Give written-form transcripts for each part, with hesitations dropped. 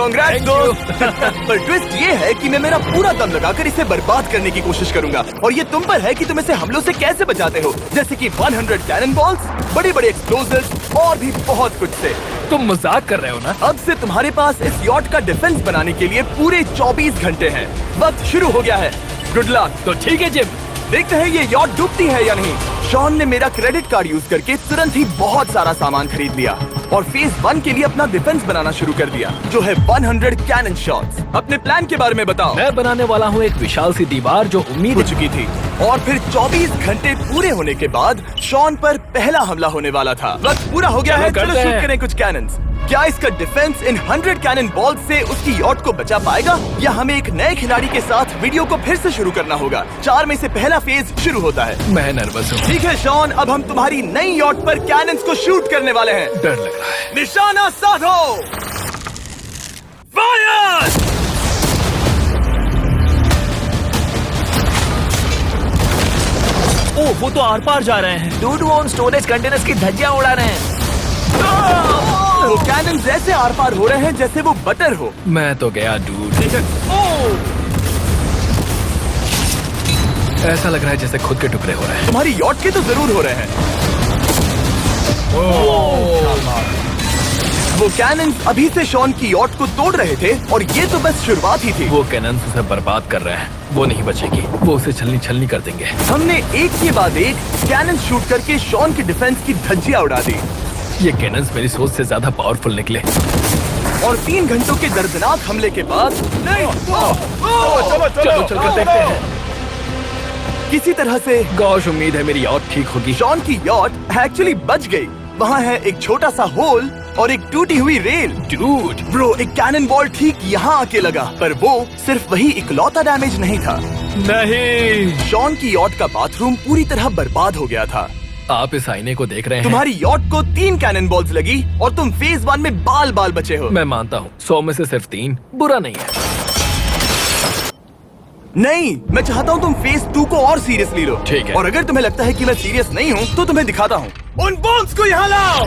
कांग्रेस दोस्त। पर ट्विस्ट ये है कि मैं मेरा पूरा दम लगाकर इसे बर्बाद करने की कोशिश करूंगा और ये तुम पर है कि तुम इसे हमलों से कैसे बचाते हो, जैसे कि 100 कैनन बॉल्स, बड़े बड़े एक्सप्लोजिव्स और भी बहुत कुछ से। तुम मजाक कर रहे हो ना? अब से तुम्हारे पास इस यॉट का डिफेंस बनाने के लिए पूरे 24 घंटे हैं। वक्त शुरू हो गया है। Good luck. तो ठीक है जिम, देखते हैं ये यॉट डूबती है या नहीं। शॉन ने मेरा क्रेडिट कार्ड यूज करके तुरंत ही बहुत सारा सामान खरीद लिया और फेज 1 के लिए अपना डिफेंस बनाना शुरू कर दिया, जो है 100 कैनन शॉट्स। अपने प्लान के बारे में बताओ। मैं बनाने वाला हूँ एक विशाल सी दीवार जो उम्मीद हो चुकी थी और फिर 24 घंटे पूरे होने के बाद शॉन पर पहला हमला होने वाला था। वक्त पूरा हो गया है, चलो शूट करें कुछ कैनन्स। क्या इसका डिफेंस इन 100 कैनन बॉल से उसकी यॉट को बचा पाएगा या हमें एक नए खिलाड़ी के साथ वीडियो को फिर से शुरू करना होगा? 4 में से पहला फेज शुरू होता है। मैं नर्वस हूँ। ठीक है शॉन, अब हम तुम्हारी नई यॉट पर कैनन्स को शूट करने वाले हैं। डर लग रहा है। निशाना साधो, फायर! ओह, वो तो आर पार जा रहे हैं। डूड वो उन स्टोरेज कंटेनर्स की धज्जियां उड़ा रहे हैं। वो कैनन जैसे आर पार हो रहे हैं जैसे वो बटर हो। मैं तो गया डूड। ऐसा लग रहा है जैसे खुद के टुकड़े हो रहे हैं। तुम्हारी यॉट के तो जरूर हो रहे हैं। वो कैनन अभी से शॉन की यॉट को तोड़ रहे थे और ये तो बस शुरुआत ही थी। वो कैनन्स उसे बर्बाद कर रहे हैं। वो नहीं बचेगी, वो उसे छलनी छलनी कर देंगे। हमने एक के बाद एक कैनन शूट करके शॉन की डिफेंस की धज्जियां उड़ा दी। ये कैनन्स मेरी सोच से ज्यादा पावरफुल निकले। और 3 घंटों के दर्दनाक हमले के बाद चलो चलकर देखते हैं। किसी तरह से गॉश, उम्मीद है मेरी यॉट ठीक होगी। शॉन की यॉट एक्चुअली बच गई। वहाँ है एक छोटा सा होल और एक टूटी हुई रेल। डूड ब्रो, एक कैनन बॉल ठीक यहाँ आके लगा, पर वो सिर्फ वही इकलौता डैमेज नहीं था। नहीं, शॉन की यॉट का बाथरूम पूरी तरह बर्बाद हो गया था। आप इस आईने को देख रहे हैं। तुम्हारी यॉट को 3 कैनन बॉल्स लगी और तुम फेज 1 में बाल बाल बचे हो। मैं मानता हूँ 100 में से सिर्फ 3 बुरा नहीं है। नहीं, मैं चाहता हूँ तुम फेज 2 को और सीरियसली लो। ठीक है। और अगर तुम्हें लगता है कि मैं सीरियस नहीं हूँ तो तुम्हें दिखाता हूँ। उन बॉम्ब्स को यहाँ लाओ।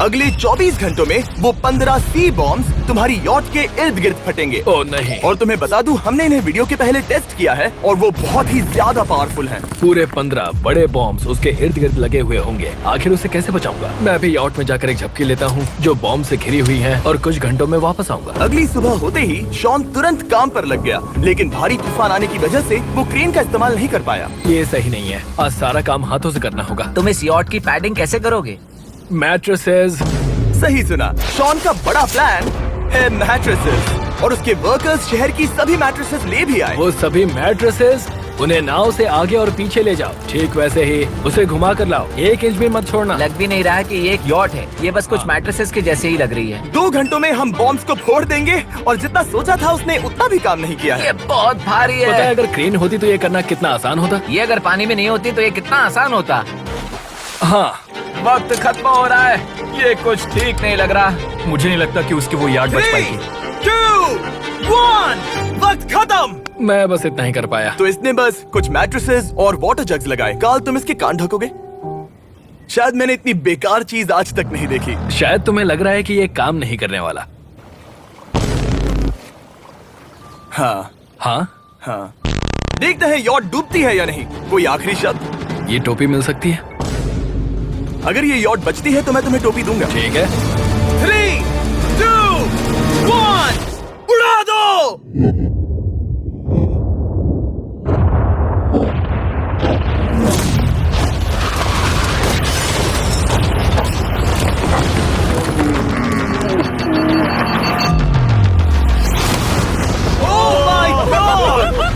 अगले 24 घंटों में वो 15 सी बॉम्ब्स तुम्हारी यॉट के इर्द गिर्द फटेंगे। ओह नहीं। और तुम्हें बता दूं, हमने इन्हें वीडियो के पहले टेस्ट किया है और वो बहुत ही ज्यादा पावरफुल हैं। पूरे 15 बड़े बॉम्ब्स उसके इर्द गिर्द लगे हुए होंगे। आखिर उसे कैसे बचाऊंगा? मैं भी यॉट में जाकर एक झपकी लेता हूँ जो बॉम्ब से घिरी हुई है और कुछ घंटों में वापस आऊंगा। अगली सुबह होते ही शॉन तुरंत काम पर लग गया, लेकिन भारी तूफान आने की वजह से वो क्रेन का इस्तेमाल नहीं कर पाया। ये सही नहीं है। आज सारा काम हाथों से करना होगा। तुम इस यॉट की पैडिंग कैसे करोगे? मैट्रेसेस। सही सुना, शॉन का बड़ा प्लान है मैट्रेसेस और उसके वर्कर्स शहर की सभी मैट्रेसेस ले भी आए। वो सभी मैट्रेसेस उन्हें नाव से आगे और पीछे ले जाओ। ठीक वैसे ही उसे घुमा कर लाओ। 1 इंच भी मत छोड़ना। लग भी नहीं रहा है कि ये एक यॉट है। ये बस कुछ मैट्रेसेस के जैसे ही लग रही है। 2 घंटों में हम बॉम्ब्स को फोड़ देंगे और जितना सोचा था उसने उतना भी काम नहीं किया है। ये बहुत भारी पता है है। अगर क्रेन होती तो ये करना कितना आसान होता। ये अगर पानी में नहीं होती तो ये कितना आसान होता। हाँ, वक्त खत्म हो रहा है। ये कुछ ठीक नहीं लग रहा। मुझे नहीं लगता कि उसकी वो याद बच 3, पाएगी। 2, 1, वक्त खत्म। मैं बस इतना ही कर पाया। तो इसने बस कुछ मैट्रेसेस और वाटर जग्स लगाए। काल, तुम इसके कान ढकोगे? शायद मैंने इतनी बेकार चीज आज तक नहीं देखी। शायद तुम्हें लग रहा है कि ये काम नहीं करने वाला। हाँ हाँ, हाँ, देखते हैं यॉट डूबती है या नहीं। कोई आखिरी शब्द? ये टोपी मिल सकती है। अगर ये यॉट बचती है तो मैं तुम्हें टोपी दूंगा। ठीक है। 3, 2, 1, उड़ा दो।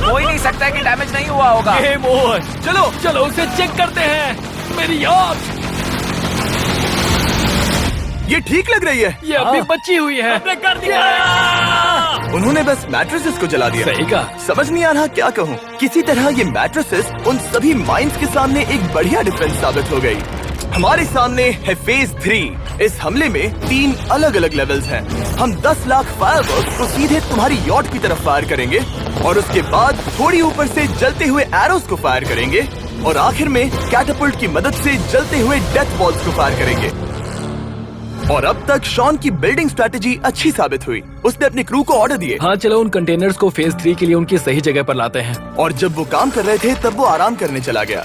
हो ही नहीं सकता कि डैमेज नहीं हुआ होगा। Game over. चलो चलो उसे चेक करते हैं। मेरी यॉट ये ठीक लग रही है। ये अभी बची हुई है। हमने कर दिया। उन्होंने बस मैट्रेसेस को जला दिया। सही कहा। समझ नहीं आ रहा क्या कहूँ। किसी तरह ये मैट्रेसेस उन सभी माइंस के सामने एक बढ़िया डिफेंस साबित हो गई। हमारे सामने है फेज 3। इस हमले में 3 अलग अलग लेवल्स हैं। हम 10 लाख फायरवर्क्स को सीधे तुम्हारी यॉट की तरफ फायर करेंगे और उसके बाद थोड़ी ऊपर से जलते हुए एरोस को फायर करेंगे और आखिर में कैटापल्ट की मदद से जलते हुए डेथ बॉल्स को फायर करेंगे। और अब तक शॉन की बिल्डिंग स्ट्रेटेजी अच्छी साबित हुई। उसने अपने क्रू को ऑर्डर दिए हाँ चलो उन कंटेनर्स को फेज 3 के लिए उनकी सही जगह पर लाते हैं। और जब वो काम कर रहे थे तब वो आराम करने चला गया।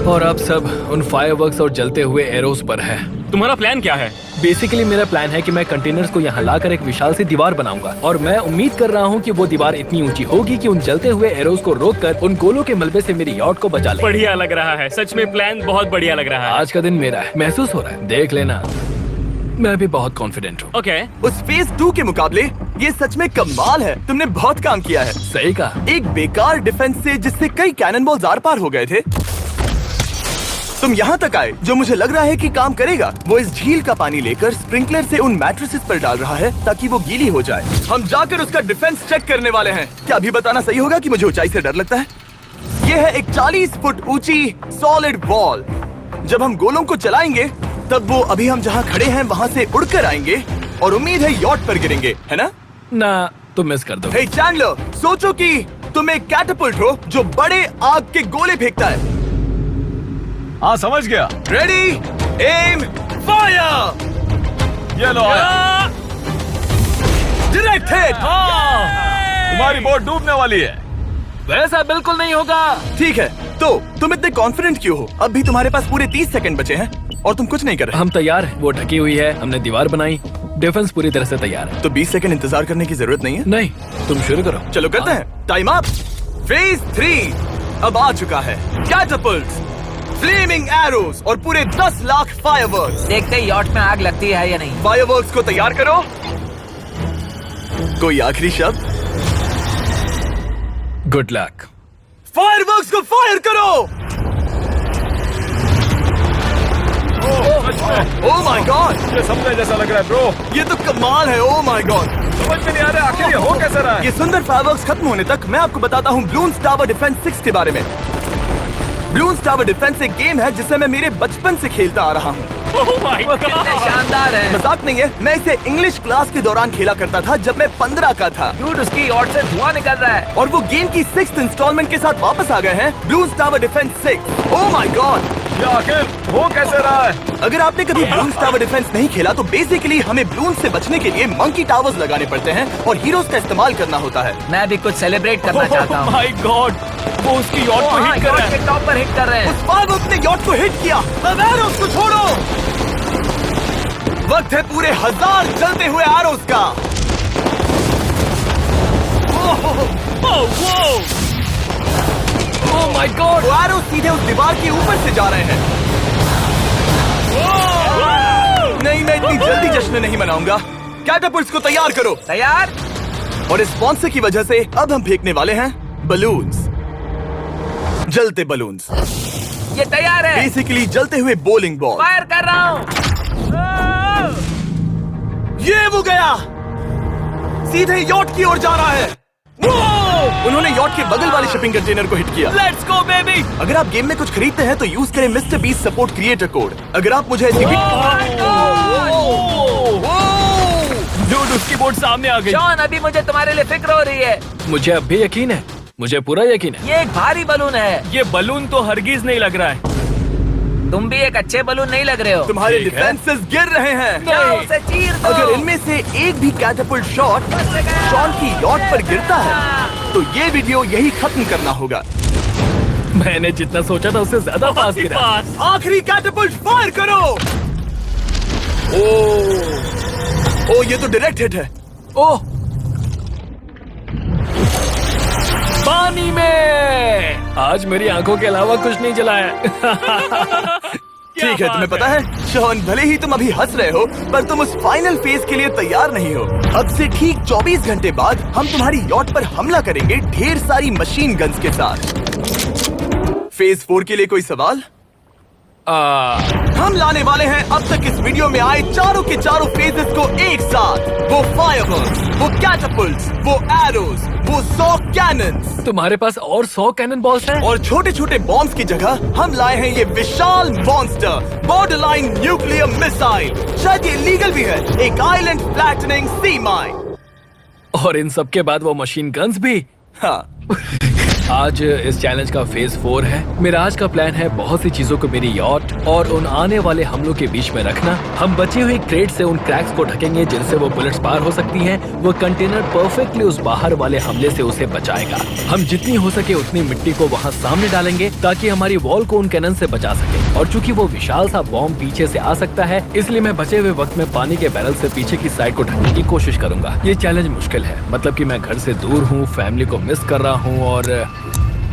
और अब सब उन फायरवर्क्स और जलते हुए एरोस पर है। तुम्हारा प्लान क्या है? बेसिकली मेरा प्लान है कि मैं कंटेनर्स को यहाँ लाकर एक विशाल सी दीवार बनाऊंगा और मैं उम्मीद कर रहा हूँ कि वो दीवार इतनी ऊंची होगी कि उन जलते हुए एरोस को रोककर उन गोलों के मलबे से मेरी यॉट को बचा ले। बढ़िया लग रहा है, सच में प्लान बहुत बढ़िया लग रहा है। आज का दिन मेरा है, महसूस हो रहा है, देख लेना। मैं भी बहुत कॉन्फिडेंट हूँ। ओके। उस फेज 2 के मुकाबले ये सच में कमाल है। तुमने बहुत काम किया है। सही कहा। एक बेकार डिफेंस से जिससे कई कैनन बॉल्स आर पार हो गए थे, तुम यहाँ तक आए जो मुझे लग रहा है कि काम करेगा। वो इस झील का पानी लेकर स्प्रिंकलर से उन मैट्रेसेस पर डाल रहा है ताकि वो गीली हो जाए। हम जाकर उसका डिफेंस चेक करने वाले हैं। क्या अभी बताना सही होगा कि मुझे ऊंचाई से डर लगता है? ये है एक 40 फुट ऊंची सॉलिड वॉल। जब हम गोलों को चलाएंगे तब वो अभी हम जहाँ खड़े हैं वहाँ से उड़कर आएंगे और उम्मीद है यॉट पर गिरेंगे, है ना? ना तुम मिस कर दो। हे चैंडलर, सोचो कि तुम एक कैटapult हो जो बड़े आग के गोले फेंकता है। हाँ समझ गया। Ready, aim, fire. ये लो आया। Direct hit. तुम्हारी बोट डूबने वाली है। वैसा बिल्कुल नहीं होगा। ठीक है, तो तुम इतने कॉन्फिडेंट क्यों हो? अब भी तुम्हारे पास पूरे 30 सेकंड बचे हैं और तुम कुछ नहीं कर रहे। हम तैयार हैं। वो ढकी हुई है, हमने दीवार बनाई, डिफेंस पूरी तरह से तैयार है। तो 20 सेकंड इंतजार करने की जरूरत नहीं है। नहीं, तुम शुरू करो। चलो करते हैं। Time up. फेज 3 अब आ चुका है। कैटapults, फ्लेमिंग एरोस और पूरे 10 लाख फायरवर्क्स। देखते ही यॉट में आग लगती है या नहीं। फायरवर्क्स को तैयार करो। कोई आखिरी शब्द? Good luck. फायरवर्क्स को फायर करो। ओह माय गॉड, ये सपने जैसा लग रहा है ब्रो। ये तो कमाल है। ओह माय गॉड, समझ में नहीं आ रहा आखिर ये हो कैसे रहा है। ये सुंदर फायरवर्क्स खत्म होने तक मैं आपको बताता हूँ ब्लून्स टावर डिफेंस 6 के बारे में। ब्लून्स टावर डिफेंस एक गेम है जिसे मैं मेरे बचपन से खेलता आ रहा हूँ। ओह माय कितने गॉड। शानदार है। मजाक नहीं है, मैं इसे इंग्लिश क्लास के दौरान खेला करता था जब मैं 15 का था। डूड, उसकी यॉट से धुआं निकल रहा है। और वो गेम की 6th इंस्टॉलमेंट के साथ वापस आ गए हैं, balloons tower defence 6। Oh my God, ये आखिर हो कैसे रहा है। अगर आपने कभी ब्लून्स टावर डिफेंस नहीं खेला तो बेसिकली हमें ब्लून्स से बचने के लिए मंकी टावर्स लगाने पड़ते हैं और हीरोज का इस्तेमाल करना होता है। मैं भी कुछ सेलिब्रेट करना चाहता हूँ। माय गॉड, वो उसकी यॉट को हाँ, हिट कर यॉट रहा है। के टॉप पर हिट कर रहे हैं। उस फायरवर्क ने यॉट को हिट किया। अब एरोस को छोड़ो। वक्त है पूरे 1000 चलते हुए एरोस का। Oh my God. वो एरोस सीधे उस दीवार के ऊपर से जा रहे हैं। नहीं, मैं इतनी जल्दी जश्न नहीं मनाऊंगा। कैटapults को तैयार करो। तैयार। और इस स्पॉन्सर की वजह से अब हम फेंकने वाले हैं बलून्स, जलते बलून्स। ये तैयार है। बेसिकली जलते हुए बोलिंग बॉल। फायर कर रहा हूँ। ये वो गया, सीधे यॉट की ओर जा रहा है। उन्होंने यॉट के बगल वाले शिपिंग कंटेनर को हिट किया। Let's go baby. अगर आप गेम में कुछ खरीदते हैं तो यूज करें mister beast support creator code. अगर आप मुझे ऐसी डूड, उसकी बोट सामने आ गई। जॉन, अभी मुझे तुम्हारे लिए फिक्र हो रही है। मुझे अब भी यकीन है, मुझे पूरा यकीन है। ये एक भारी बलून है। ये बलून तो हरगिज नहीं लग रहा है। तुम भी एक अच्छे बलून नहीं लग रहे हो। तुम्हारे ठीक है। डिफेंसेस गिर रहे हैं। जाओ, उसे चीर दो। अगर इनमें से एक भी कैटapult शॉट शॉन की यॉट पर गिरता है तो ये वीडियो यही खत्म करना होगा। मैंने जितना सोचा था उससे ज्यादा फास्ट गिरा। पास। आखिरी कैटapult फायर करो। ओ, ये तो डायरेक्ट हिट है। ओह, पानी में। आज मेरी आंखों के अलावा कुछ नहीं जला है। ठीक है, तुम्हें पता है शॉन, भले ही तुम अभी हंस रहे हो पर तुम उस फाइनल फेज के लिए तैयार नहीं हो। अब से ठीक 24 घंटे बाद हम तुम्हारी यॉट पर हमला करेंगे ढेर सारी मशीन गन्स के साथ। फेज 4 के लिए कोई सवाल? हम लाने वाले हैं अब तक इस वीडियो में आए चारों के चारों फेजेस को एक साथ। वो फायरवर्क्स, वो कैटapults, वो एरोस, वो 100 कैनन्स। तुम्हारे पास और 100 कैनन बॉल्स हैं? और छोटे छोटे बॉम्ब्स की जगह हम लाए हैं ये विशाल मॉन्स्टर, बॉर्डरलाइन न्यूक्लियर मिसाइल। शायद ये लीगल भी है, एक आइलैंड फ्लैटनिंग सी माइन। और इन सब के बाद वो मशीन गन्स भी। हाँ, आज इस चैलेंज का फेज 4 है। मेरा आज का प्लान है बहुत सी चीजों को मेरी यॉट और उन आने वाले हमलों के बीच में रखना। हम बचे हुए क्रेट से उन क्रैक्स को ढकेंगे जिनसे वो बुलेट्स पार हो सकती हैं। वो कंटेनर परफेक्टली उस बाहर वाले हमले से उसे बचाएगा। हम जितनी हो सके उतनी मिट्टी को वहाँ सामने डालेंगे ताकि हमारी वॉल को उन कैनन से बचा सके। और चूंकि वो विशाल सा बॉम्ब पीछे से आ सकता है, इसलिए मैं बचे हुए वक्त में पानी के बैरल से पीछे की साइड को ढकने की कोशिश करूंगा। ये चैलेंज मुश्किल है, मतलब कि मैं घर से दूर हूँ, फैमिली को मिस कर रहा हूँ और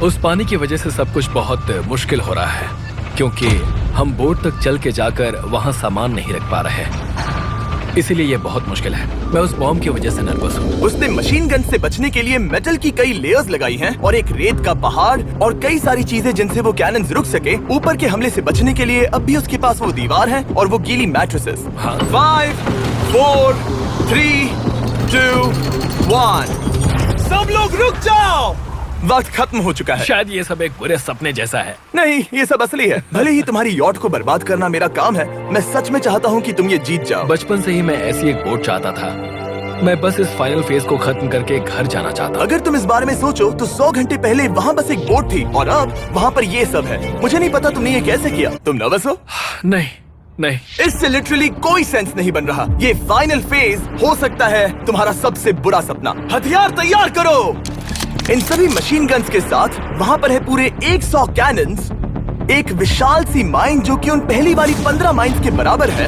उस पानी की वजह से सब कुछ बहुत मुश्किल हो रहा है क्योंकि हम बोट तक चल के जाकर वहाँ सामान नहीं रख पा रहे हैं। इसीलिए ये बहुत मुश्किल है। मैं उस बॉम्ब की वजह से नर्वस हूँ। उसने मशीन गन से बचने के लिए मेटल की कई लेयर्स लगाई हैं और एक रेत का पहाड़ और कई सारी चीजें जिनसे वो कैनन्स रुक सके। ऊपर के हमले से बचने के लिए अब भी उसके पास वो दीवार है और वो गीली मैट्रेसेस। हाँ। 5, 4, 3, 2, 1। सब लोग रुक जाओ, वक्त खत्म हो चुका है। शायद ये सब एक बुरे सपने जैसा है। नहीं, ये सब असली है। भले ही तुम्हारी यॉट को बर्बाद करना मेरा काम है, मैं सच में चाहता हूँ कि तुम ये जीत जाओ। बचपन से ही मैं ऐसी एक बोट चाहता था। मैं बस इस फाइनल फेज को खत्म करके घर जाना चाहता। अगर तुम इस बारे में सोचो तो 100 घंटे पहले वहाँ बस एक बोट थी और अब वहाँ पर ये सब है। मुझे नहीं पता तुमने ये कैसे किया। तुम नर्वस हो? नहीं नहीं, इससे लिटरली कोई सेंस नहीं बन रहा। ये फाइनल फेज हो सकता है तुम्हारा सबसे बुरा सपना। हथियार तैयार करो। इन सभी मशीन गन्स के साथ वहाँ पर है पूरे 100 कैनन्स, एक विशाल सी माइन जो कि उन पहली वाली 15 माइन्स के बराबर है,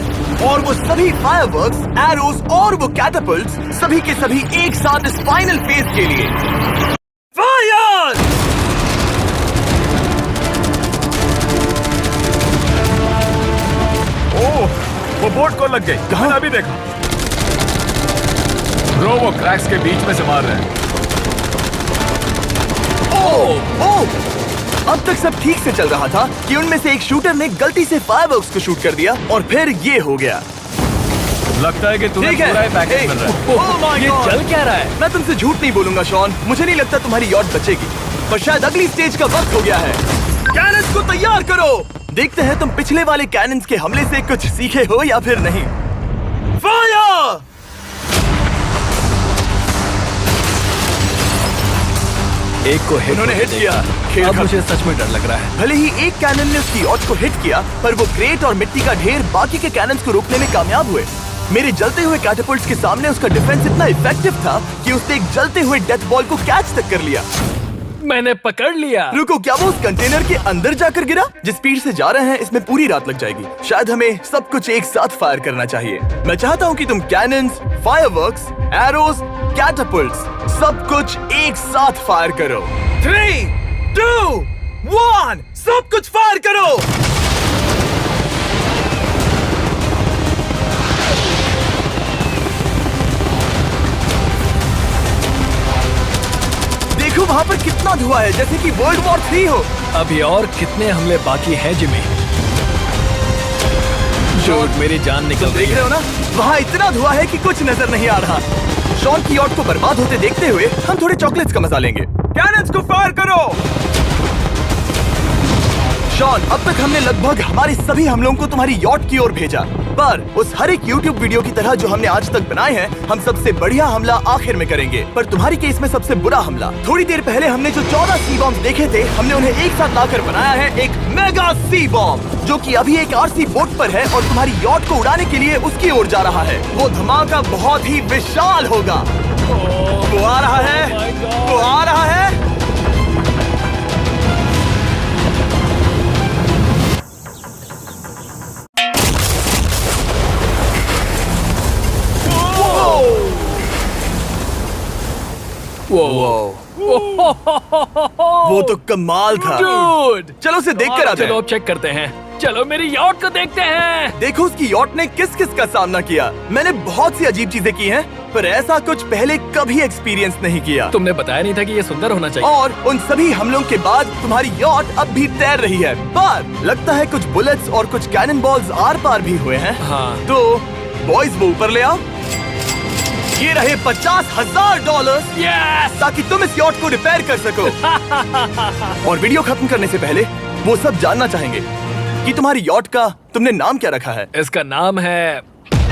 और वो सभी फायरवर्क्स, एरोस और वो कैटापल्ट्स सभी के सभी एक साथ इस फाइनल फेज के लिए। फायर! ओह, वो बोट को लग गई। कहाँ? मैंने अभी देखा। ब्रो, वो क्रैक्स के बीच में से मार रहे हैं। ओह! अब तक सब ठीक से चल रहा था कि उनमें से एक शूटर ने गलती से फायरवर्क्स को शूट कर दिया और फिर ये हो गया। लगता है कि तुम्हें ठीक है। पूरा पैकेज मिल रहा है। Oh my ये God! चल क्या रहा है? मैं तुमसे झूठ नहीं बोलूंगा शॉन, मुझे नहीं लगता तुम्हारी यॉट बचेगी, पर शायद अगली स्टेज का वक्त हो गया है। कैनन्स को तैयार करो। देखते हैं तुम पिछले वाले कैनन्स के हमले से कुछ सीखे हो या फिर नहीं। फायर! एक को उन्होंने हिट किया। खेल अब खत्म। मुझे सच में डर लग रहा है। भले ही एक कैनन ने उसकी यॉट को हिट किया, पर वो क्रेट और मिट्टी का ढेर बाकी के कैनन्स को रोकने में कामयाब हुए। मेरे जलते हुए कैटापल्ट्स के सामने उसका डिफेंस इतना इफेक्टिव था कि उसने एक जलते हुए डेथ बॉल को कैच तक कर लिया। मैंने पकड़ लिया। रुको, क्या वो उस कंटेनर के अंदर जाकर गिरा? जिस स्पीड से जा रहे हैं इसमें पूरी रात लग जाएगी। शायद हमें सब कुछ एक साथ फायर करना चाहिए। मैं चाहता हूँ कि तुम कैनन्स, फायरवर्क्स, एरोस, कैटापल्ट्स सब कुछ एक साथ फायर करो। 3, 2, 1, सब कुछ फायर करो। देखो वहाँ पर कितना धुआं है, जैसे कि वर्ल्ड वॉर 3 हो। अभी और कितने हमले बाकी हैं जिमी? शॉट, मेरी जान निकल रही देख है। रहे हो ना, वहाँ इतना धुआं है कि कुछ नजर नहीं आ रहा। शॉन की यॉट को बर्बाद होते देखते हुए हम थोड़े चॉकलेट्स का मजा लेंगे। कैनन्स को फायर करो। शॉन, अब तक हमने लगभग हमारे सभी हमलों को तुम्हारी यॉट की ओर भेजा, पर उस हर एक YouTube वीडियो की तरह जो हमने आज तक बनाए हैं, हम सबसे बढ़िया हमला आखिर में करेंगे। पर तुम्हारी केस में सबसे बुरा हमला। थोड़ी देर पहले हमने जो 14 सी बॉम्ब देखे थे, हमने उन्हें एक साथ लाकर बनाया है एक मेगा सी बॉम्ब, जो कि अभी एक RC बोट पर है और तुम्हारी यॉट को उड़ाने के लिए उसकी ओर जा रहा है। वो धमाका बहुत ही विशाल होगा। वो आ रहा है, वो आ रहा है। वो तो कमाल था। Dude! चलो उसे देख कर आते चलो हैं। अब चेक करते हैं। चलो मेरी यॉट को देखते हैं। देखो उसकी यॉट ने किस किस का सामना किया। मैंने बहुत सी अजीब चीजें की हैं, पर ऐसा कुछ पहले कभी एक्सपीरियंस नहीं किया। तुमने बताया नहीं था कि ये सुंदर होना चाहिए। और उन सभी हमलों के बाद तुम्हारी यॉट अब भी तैर रही है, पर लगता है कुछ बुलेट्स और कुछ कैनन बॉल्स आर पार भी हुए हैं। हाँ। तो बॉयज वो ऊपर ले आओ। ये रहे $50,000 Yes! ताकि तुम इस यॉट को रिपेयर कर सको। और वीडियो खत्म करने से पहले वो सब जानना चाहेंगे कि तुम्हारी यॉट का तुमने नाम क्या रखा है। इसका नाम है